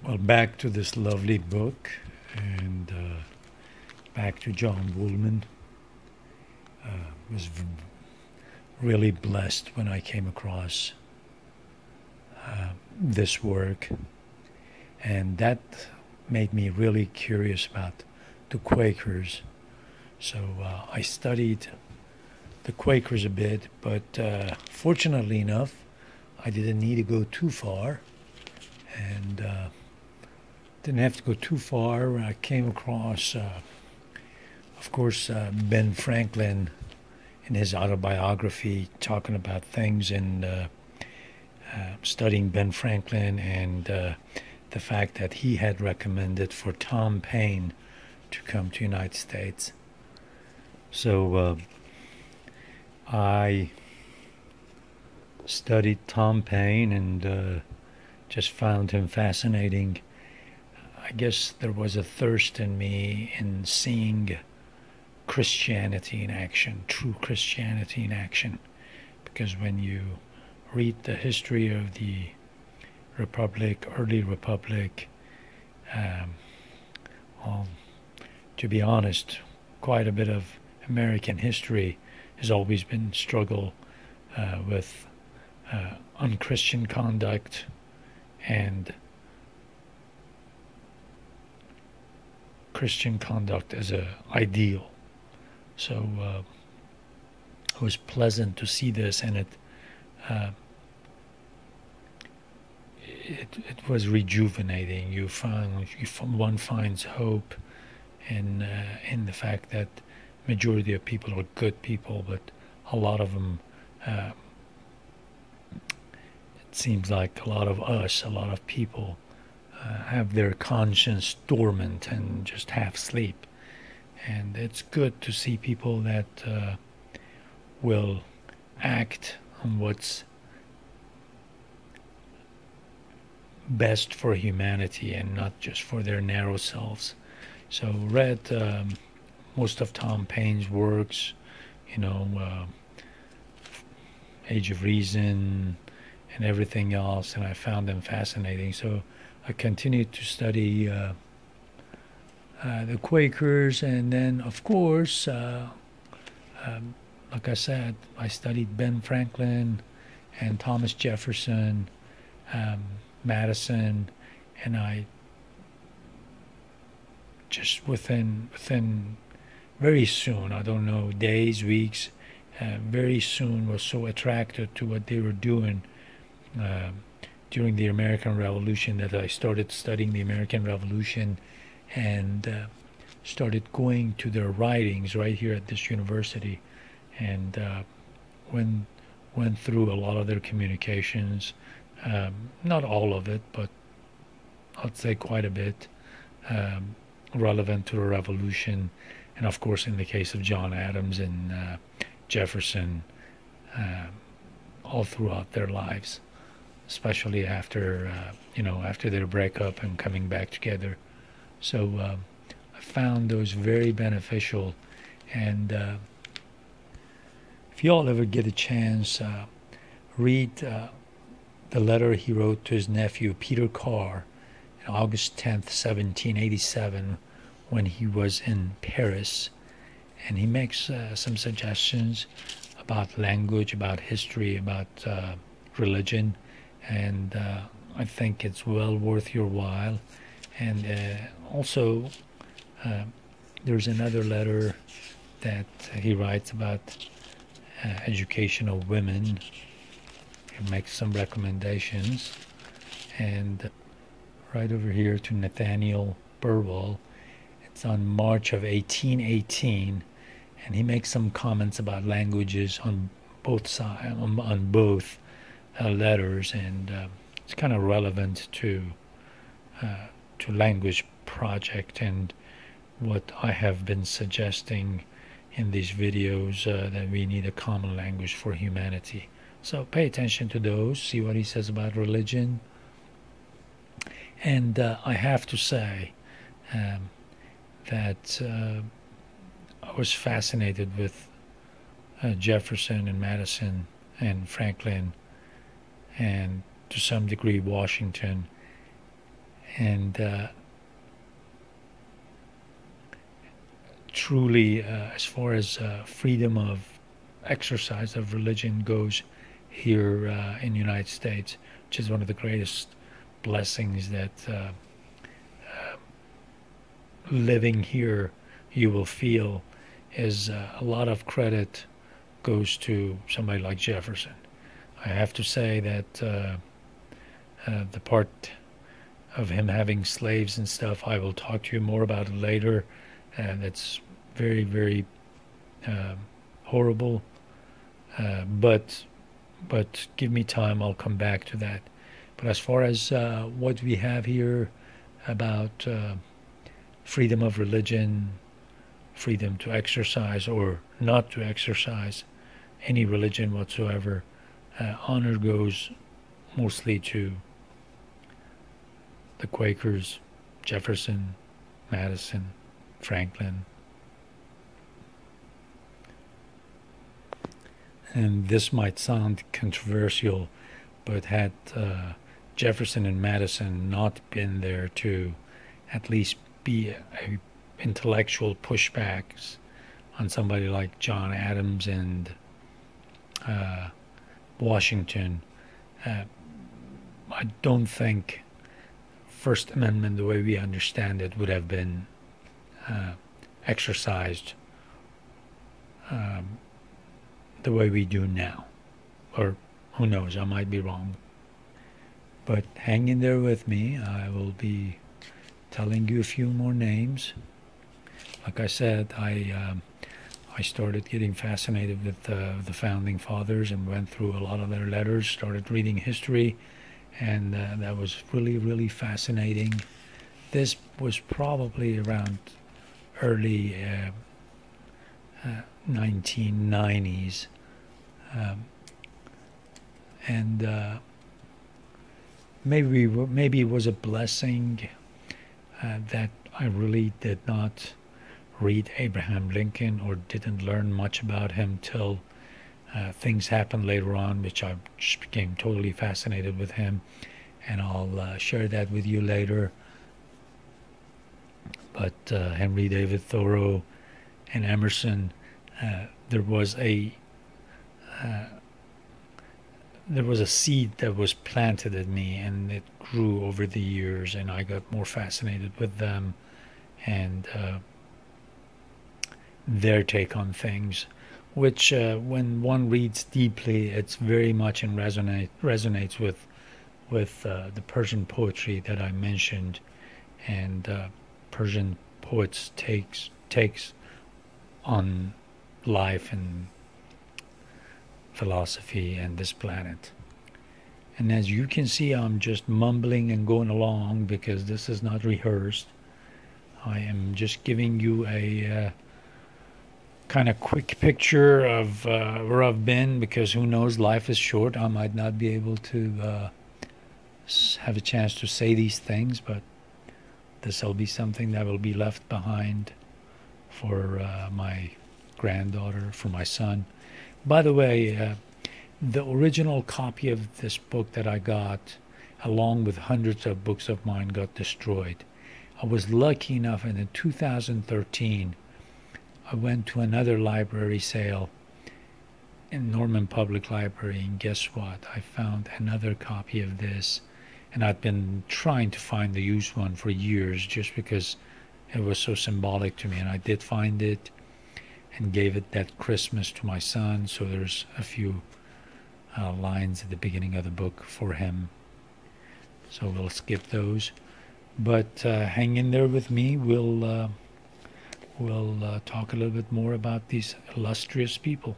Well, back to this lovely book and back to John Woolman. Was really blessed when I came across this work, and that made me really curious about the Quakers. So I studied the Quakers a bit, but fortunately enough, I didn't need to go too far, and didn't have to go too far. I came across, of course, Ben Franklin in his autobiography, talking about things and studying Ben Franklin and the fact that he had recommended for Tom Paine to come to the United States. So I studied Tom Paine and just found him fascinating. I guess there was a thirst in me in seeing Christianity in action, true Christianity in action. Because when you read the history of the Republic, early Republic, well, to be honest, quite a bit of American history has always been struggle with unchristian conduct and Christian conduct as an ideal. So it was pleasant to see this, and it was rejuvenating. One finds hope in the fact that majority of people are good people, but a lot of them, it seems like a lot of people have their conscience dormant and just half asleep. And it's good to see people that will act on what's best for humanity and not just for their narrow selves. So read most of Tom Paine's works, Age of Reason and everything else, and I found them fascinating. So I continued to study the Quakers, and then, of course, like I said, I studied Ben Franklin and Thomas Jefferson, Madison, and I just within very soon, I don't know, days, weeks, very soon was so attracted to what they were doing during the American Revolution that I started studying the American Revolution and started going to their writings right here at this university, and went through a lot of their communications, not all of it, but I'd say quite a bit, relevant to the revolution, and of course in the case of John Adams and Jefferson, all throughout their lives, especially after after their breakup and coming back together. So I found those very beneficial, and if you all ever get a chance, read the letter he wrote to his nephew Peter Carr on August 10th, 1787, when he was in Paris, and he makes some suggestions about language, about history, about religion, and I think it's well worth your while. And also, there's another letter that he writes about education of women. He makes some recommendations. And right over here to Nathaniel Burwell, it's on March of 1818, and he makes some comments about languages on both sides, on both letters, and it's kind of relevant to language project and what I have been suggesting in these videos, that we need a common language for humanity. So pay attention to those, see what he says about religion. And I have to say that I was fascinated with Jefferson and Madison and Franklin, and to some degree Washington, And truly, as far as freedom of exercise of religion goes here in the United States, which is one of the greatest blessings that living here you will feel, is a lot of credit goes to somebody like Jefferson. I have to say that the part of him having slaves and stuff, I will talk to you more about it later, and it's very, very horrible. But give me time, I'll come back to that. But as far as what we have here about freedom of religion, freedom to exercise or not to exercise any religion whatsoever, honor goes mostly to the Quakers, Jefferson, Madison, Franklin. And this might sound controversial, but had Jefferson and Madison not been there to at least be a intellectual pushbacks on somebody like John Adams and Washington, I don't think First Amendment, the way we understand it, would have been exercised the way we do now. Or who knows, I might be wrong. But hang in there with me. I will be telling you a few more names. Like I said, I started getting fascinated with the Founding Fathers and went through a lot of their letters, started reading history, and that was really, really fascinating. This was probably around early 1990s. And maybe it was a blessing that I really did not read Abraham Lincoln or didn't learn much about him till things happened later on, which I just became totally fascinated with him, and I'll share that with you later. But Henry David Thoreau and Emerson, there was a seed that was planted in me, and it grew over the years, and I got more fascinated with them and their take on things, which when one reads deeply, it's very much in resonates with the Persian poetry that I mentioned, and Persian poets takes on life and philosophy and this planet. And as you can see, I'm just mumbling and going along because this is not rehearsed. I am just giving you a kind of quick picture of where I've been, because who knows, life is short. I might not be able to have a chance to say these things, but this will be something that will be left behind for my granddaughter, for my son. By the way, the original copy of this book that I got, along with hundreds of books of mine, got destroyed. I was lucky enough, and in 2013, I went to another library sale in Norman Public Library, and guess what? I found another copy of this, and I've been trying to find the used one for years just because it was so symbolic to me, and I did find it and gave it that Christmas to my son. So there's a few lines at the beginning of the book for him, so we'll skip those, but hang in there with me. We'll talk a little bit more about these illustrious people.